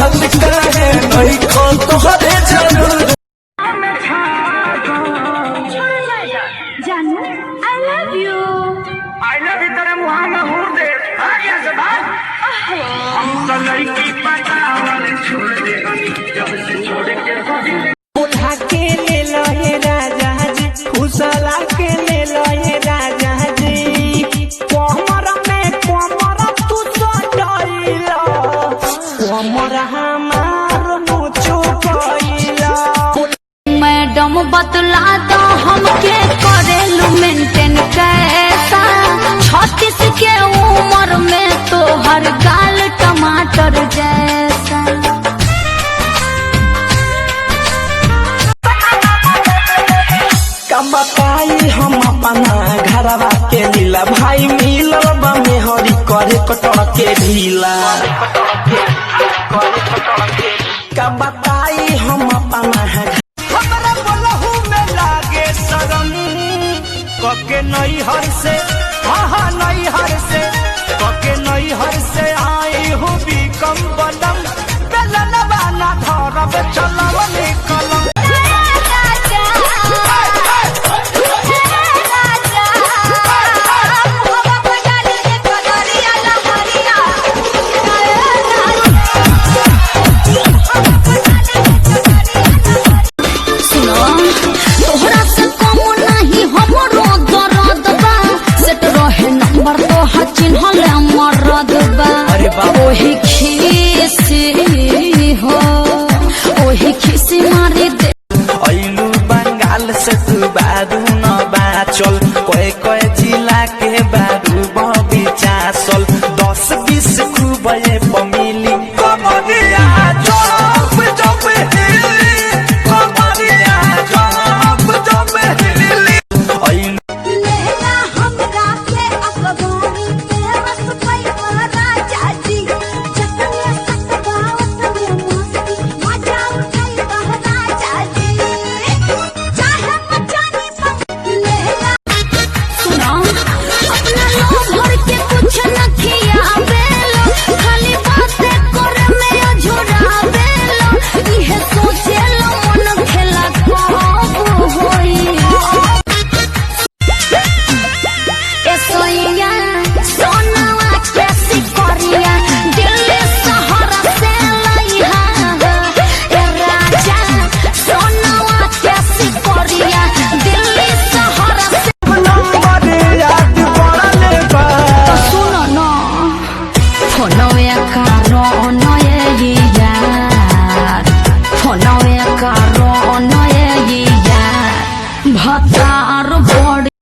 छलका है नहीं को तोहरे जरूर। जानू I love you तेरे मुँह में हूर दे आगे से बात हम तो लड़की पटावल छोड़ दे जब से छोड़ के उठा के ले लो हे राजा जी फुसला के ले लो हे राजा जी कोमर में कोमर तू तो डइला कोमर हमार मुचो कइला। मैडम बतला दो हमके करेलू मेंटेन कैसा 36 के उम्र में तो हर गाल टमाटर जैसा। कब बताई हम अपना घरवा के लीला भाई मिलल बा मेहरी करे कटड़ के ढीला। कब बताई हम अपना हमरा बोलहु में लागे शरम कके नई हर से हाँ नई हर से कके नई हर से आई हूँ भी कम बदम बेलनवा ना धरब चलव निकलम। ओही खीसी हो ओही खीसी मारी दे अइलू बंगाल से तू बारू न बाचल कोई कोई जिला के बारू बबी चासल 10-20 खूब ये पमिली कमरिया जब जब हिली कमरिया जब जब हिली अइलू लेला हमरा के अखबारी में बस पई राजा जी जतने सतगावत में मस्ती मजा उठाई राजा जी चाहे मचानी पर लेला सुनो अपना लो भर के कुछ न किया बेलो खाली बातें करे में अझुरा बेलो इहे सोचे लो मन खेला कब होई सोइया सोनावा कैसी करिया दिल्ली शहर से लइहा ए राजा सोनावा कैसी करिया दिल्ली शहर से नंबर याद पड़ले बा सुनो न फोनवे कारण ये यार फोनवे कारण ये यार भतार बड़